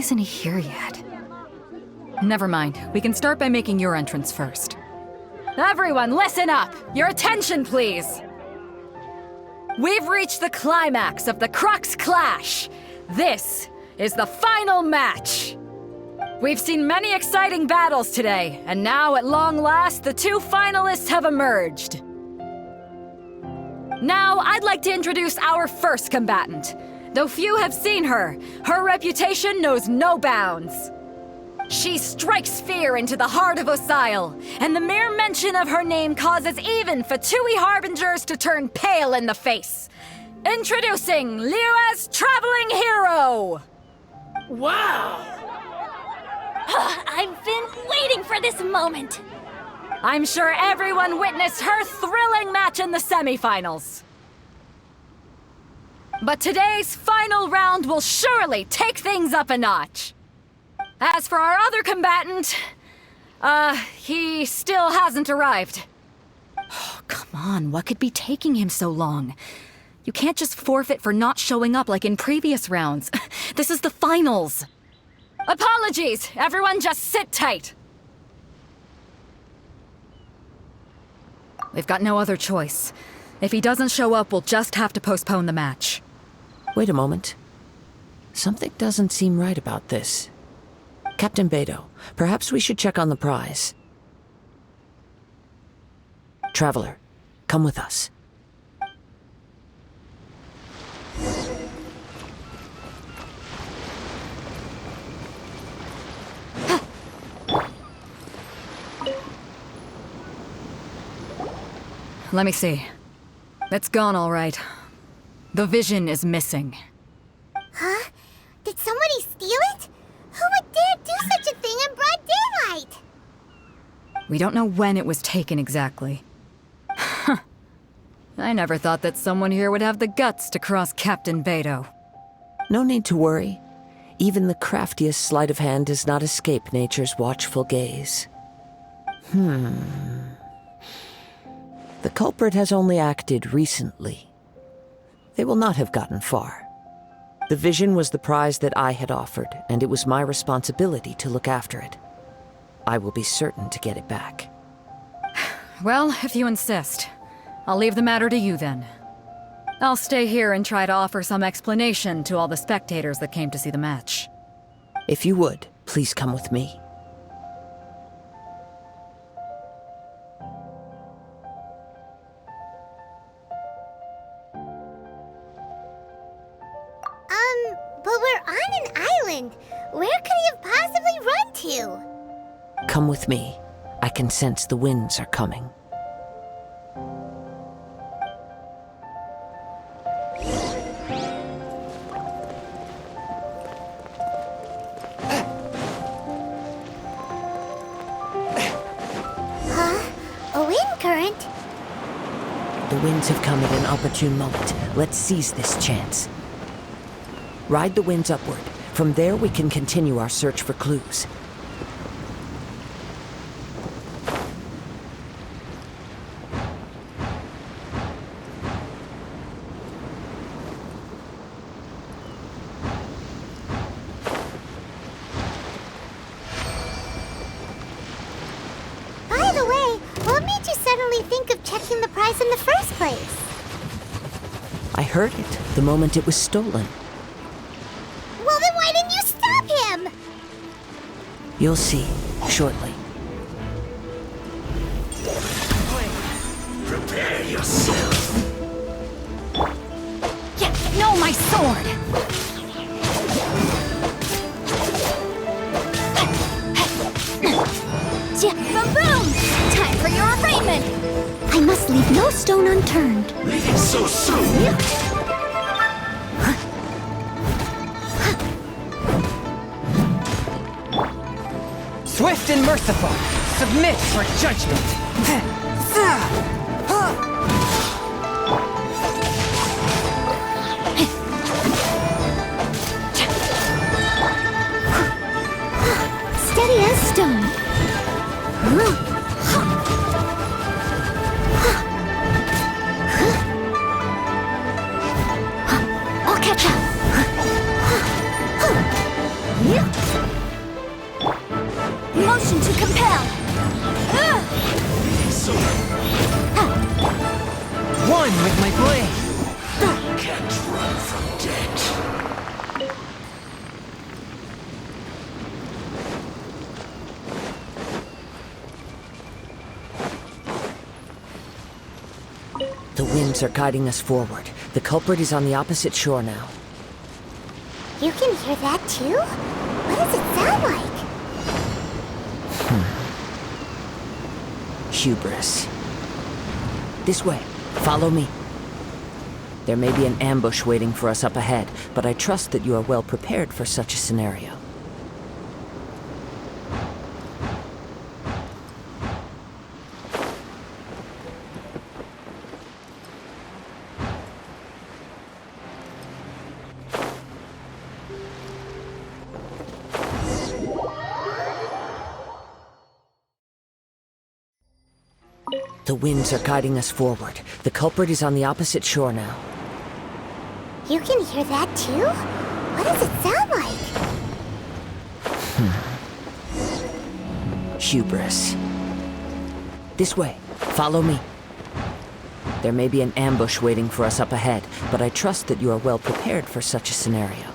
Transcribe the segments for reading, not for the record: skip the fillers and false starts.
isn't he here yet? Never mind. We can start by making your entrance first. Everyone, listen up! Your attention, please! We've reached the climax of the CRUX clash! This is the final match! We've seen many exciting battles today, and now, at long last, the two finalists have emerged. Now, I'd like to introduce our first combatant. Though few have seen her, her reputation knows no bounds. She strikes fear into the heart of Osile, and the mere mention of her name causes even Fatui Harbingers to turn pale in the face. Introducing Liyue's Traveling Hero! Wow! I've been waiting for this moment! I'm sure everyone witnessed her thrilling match in the semifinals. But today's final round will surely take things up a notch. As for our other combatant, he still hasn't arrived. Oh, come on, what could be taking him so long? You can't just forfeit for not showing up like in previous rounds. This is the finals. Apologies, everyone just sit tight. We've got no other choice. If he doesn't show up, we'll just have to postpone the match. Wait a moment. Something doesn't seem right about this. Captain Beidou, perhaps we should check on the prize. Traveler, come with us. Let me see. It's gone all right. The vision is missing. Huh? Did somebody steal it? Who would dare do such a thing in broad daylight? We don't know when it was taken exactly. I never thought that someone here would have the guts to cross Captain Beidou. No need to worry. Even the craftiest sleight of hand does not escape nature's watchful gaze. The culprit has only acted recently. They will not have gotten far. The vision was the prize that I had offered, and it was my responsibility to look after it. I will be certain to get it back. Well, if you insist. I'll leave the matter to you then. I'll stay here and try to offer some explanation to all the spectators that came to see the match. If you would, please come with me. But we're on an island. Where could he have possibly run to? Come with me. I can sense the winds are coming. Huh? A wind current? The winds have come at an opportune moment. Let's seize this chance. Ride the winds upward. From there, we can continue our search for clues. By the way, what made you suddenly think of checking the prize in the first place? I heard it the moment it was stolen. Well, then why didn't you stop him? You'll see shortly. Prepare yourself. Yeah, no, my sword! Boom! Time for your arraignment! I must leave no stone unturned. Leaving so soon? Swift and merciful, submit for judgment. Steady as stone. I'll catch up. One with my blade. Can't run from death. The winds are guiding us forward. The culprit is on the opposite shore now. You can hear that too? What does it sound like? Hubris. This way. Follow me. There may be an ambush waiting for us up ahead, but I trust that you are well prepared for such a scenario. The winds are guiding us forward. The culprit is on the opposite shore now. You can hear that too? What does it sound like? Hubris. This way. Follow me. There may be an ambush waiting for us up ahead, but I trust that you are well prepared for such a scenario.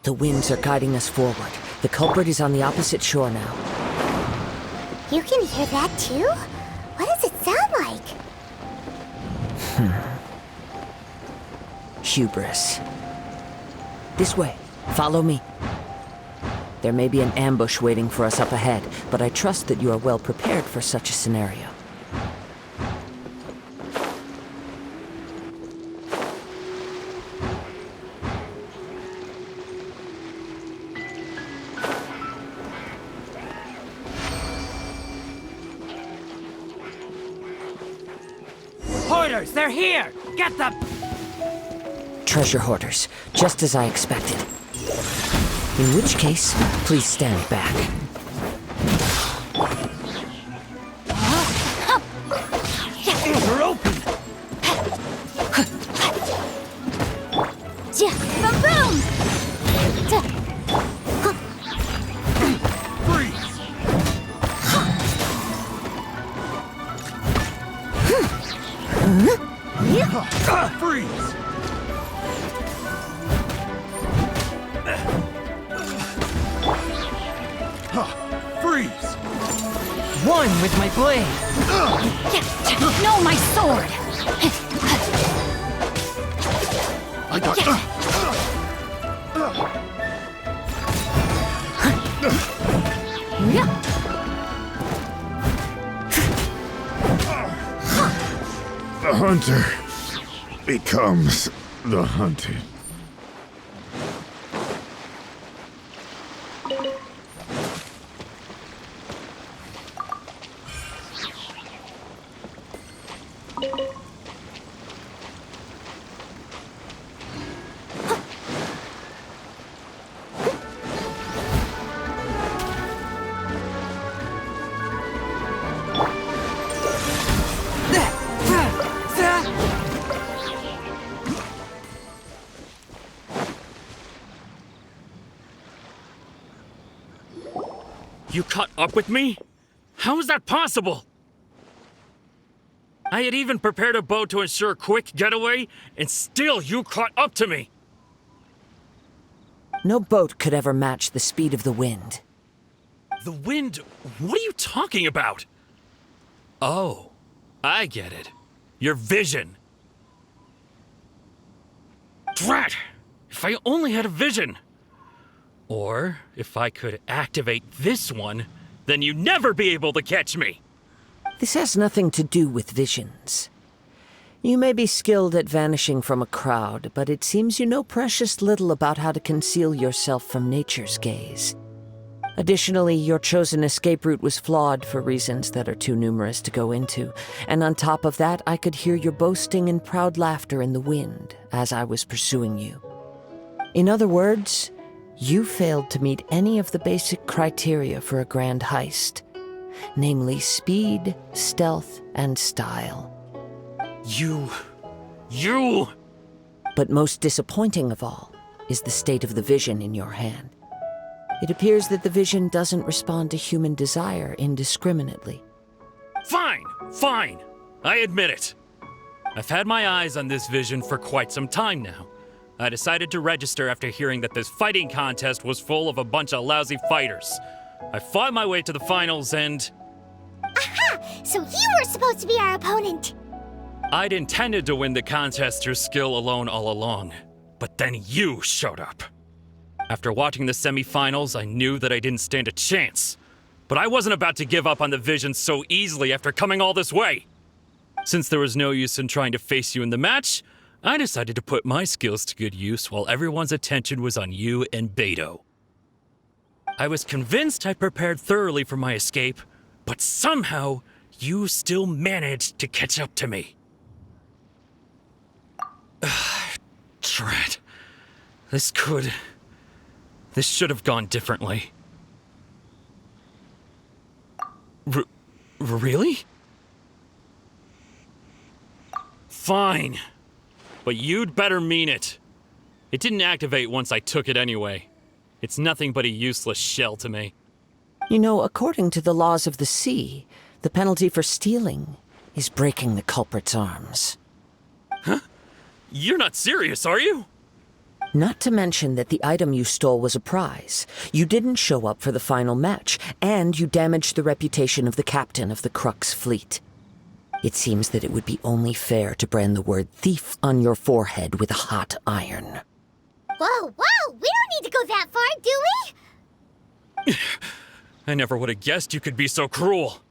The winds are guiding us forward. The culprit is on the opposite shore now. You can hear that too? What does it sound like? Hubris. This way. Follow me. There may be an ambush waiting for us up ahead, but I trust that you are well prepared for such a scenario. Hoarders, they're here! Get them! Treasure hoarders, just as I expected. In which case, please stand back. They're open! Boom! Freeze! Freeze! Freeze! One with my blade. No, my sword! I got. The hunter becomes the hunted. You caught up with me? How is that possible? I had even prepared a boat to ensure a quick getaway, and still you caught up to me! No boat could ever match the speed of the wind. The wind? What are you talking about? Oh, I get it. Your vision. Drat! If I only had a vision! Or, if I could activate this one, then you'd never be able to catch me! This has nothing to do with visions. You may be skilled at vanishing from a crowd, but it seems you know precious little about how to conceal yourself from nature's gaze. Additionally, your chosen escape route was flawed for reasons that are too numerous to go into, and on top of that, I could hear your boasting and proud laughter in the wind as I was pursuing you. In other words, you failed to meet any of the basic criteria for a grand heist. namely speed, stealth, and style. You... But most disappointing of all is the state of the vision in your hand. It appears that the vision doesn't respond to human desire indiscriminately. Fine. I admit it. I've had my eyes on this vision for quite some time now. I decided to register after hearing that this fighting contest was full of a bunch of lousy fighters. I fought my way to the finals and... Aha! So you were supposed to be our opponent! I'd intended to win the contest through skill alone all along, but then you showed up. After watching the semifinals, I knew that I didn't stand a chance. But I wasn't about to give up on the vision so easily after coming all this way. Since there was no use in trying to face you in the match, I decided to put my skills to good use while everyone's attention was on you and Beto. I was convinced I prepared thoroughly for my escape, but somehow you still managed to catch up to me. Drat. This should have gone differently. Really? Fine. But you'd better mean it. It didn't activate once I took it anyway. It's nothing but a useless shell to me. You know, according to the laws of the sea, the penalty for stealing is breaking the culprit's arms. Huh? You're not serious, are you? Not to mention that the item you stole was a prize. You didn't show up for the final match, and you damaged the reputation of the captain of the CRUX fleet. It seems that it would be only fair to brand the word thief on your forehead with a hot iron. Whoa! We don't need to go that far, do we? I never would have guessed you could be so cruel.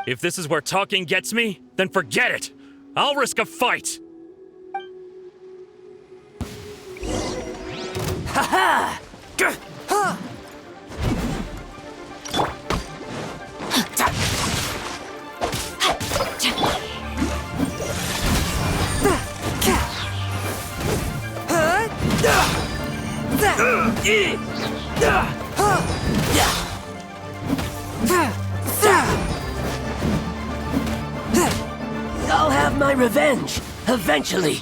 If this is where talking gets me, then forget it. I'll risk a fight. Ha-ha! I'll have my revenge, eventually.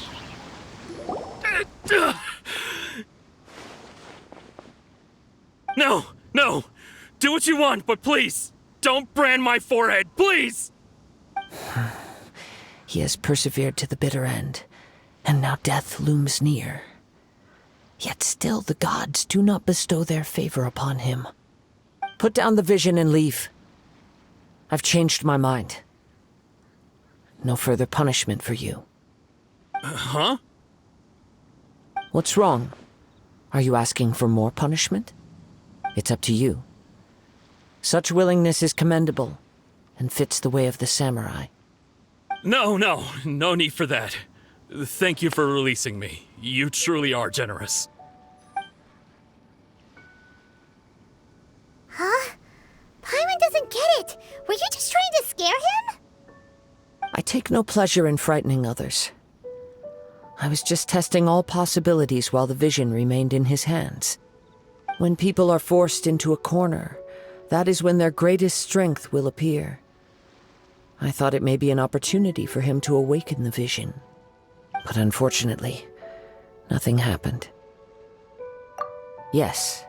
No! Do what you want, but please, don't brand my forehead, please! He has persevered to the bitter end, and now death looms near. Yet still the gods do not bestow their favor upon him. Put down the vision and leave. I've changed my mind. No further punishment for you. Huh? What's wrong? Are you asking for more punishment? It's up to you. Such willingness is commendable, and fits the way of the samurai. No need for that. Thank you for releasing me. You truly are generous. Huh? Paimon doesn't get it. Were you just trying to scare him? I take no pleasure in frightening others. I was just testing all possibilities while the vision remained in his hands. When people are forced into a corner, that is when their greatest strength will appear. I thought it may be an opportunity for him to awaken the vision. But unfortunately, nothing happened. Yes,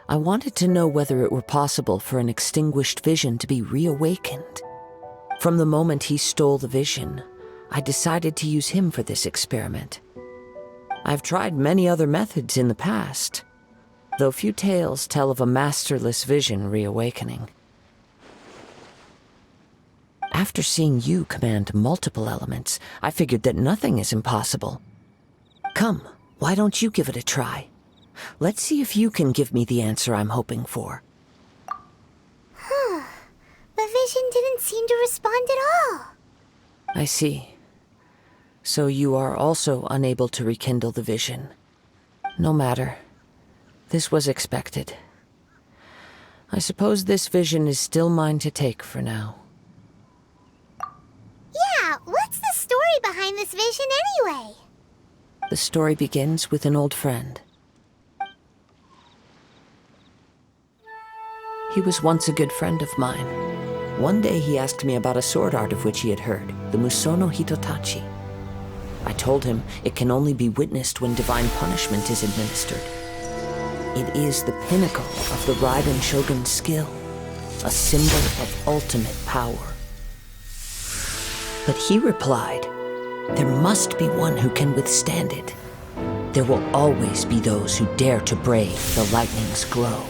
I wanted to know whether it were possible for an extinguished vision to be reawakened. From the moment he stole the vision, I decided to use him for this experiment. I've tried many other methods in the past, though few tales tell of a masterless vision reawakening. After seeing you command multiple elements, I figured that nothing is impossible. Come, why don't you give it a try? Let's see if you can give me the answer I'm hoping for. The vision didn't seem to respond at all. I see. So you are also unable to rekindle the vision. No matter. This was expected. I suppose this vision is still mine to take for now. Yeah, what's the story behind this vision anyway? The story begins with an old friend. He was once a good friend of mine. One day he asked me about a sword art of which he had heard, the Musono Hitotachi. I told him it can only be witnessed when divine punishment is administered. It is the pinnacle of the Raiden Shogun's skill, a symbol of ultimate power. But he replied, there must be one who can withstand it. There will always be those who dare to brave the lightning's glow.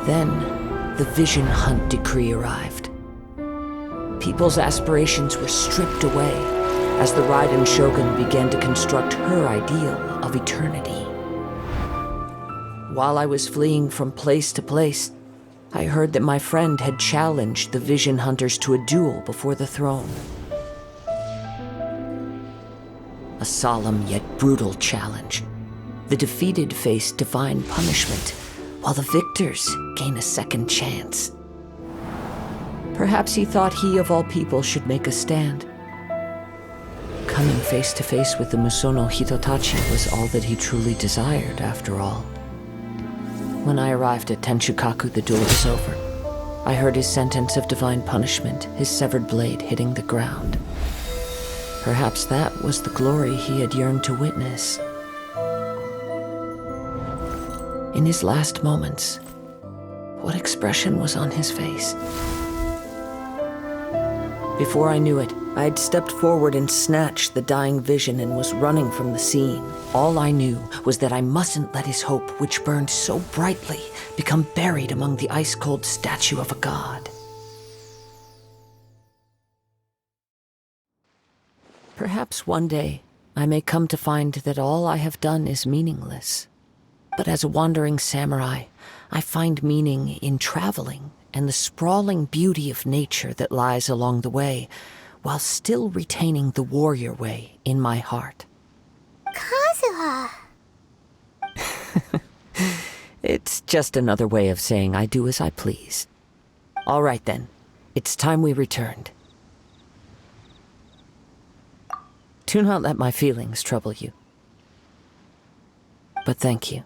Then, the Vision Hunt decree arrived. People's aspirations were stripped away as the Raiden Shogun began to construct her ideal of eternity. While I was fleeing from place to place, I heard that my friend had challenged the Vision Hunters to a duel before the throne. A solemn yet brutal challenge. The defeated face divine punishment, while the victors gain a second chance. Perhaps he thought he of all people should make a stand. Coming face to face with the Musono Hitotachi was all that he truly desired, after all. When I arrived at Tenshukaku, the duel was over. I heard his sentence of divine punishment, his severed blade hitting the ground. Perhaps that was the glory he had yearned to witness. In his last moments, what expression was on his face? Before I knew it, I had stepped forward and snatched the dying vision and was running from the scene. All I knew was that I mustn't let his hope, which burned so brightly, become buried among the ice-cold statue of a god. Perhaps one day I may come to find that all I have done is meaningless. But as a wandering samurai, I find meaning in traveling and the sprawling beauty of nature that lies along the way, while still retaining the warrior way in my heart. Kazuha! It's just another way of saying I do as I please. All right then, it's time we returned. Do not let my feelings trouble you. But thank you.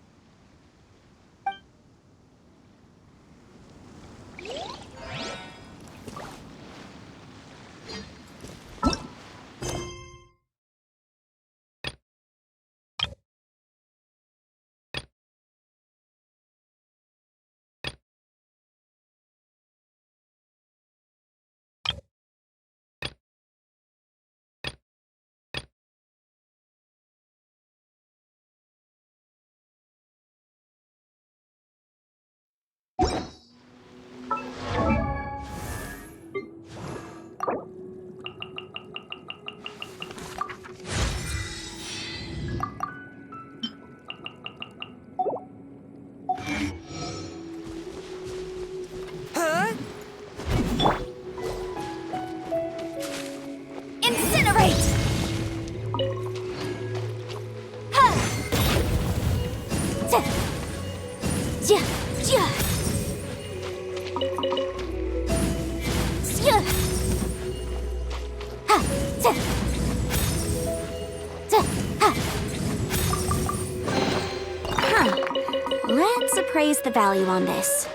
Let's appraise the value on this.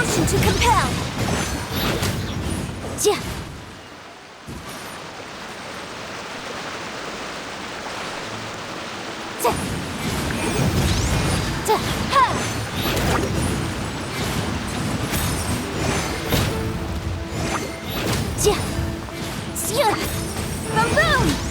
Potion to compel! Yeah. Boom boom!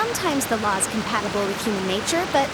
Sometimes the law is compatible with human nature, but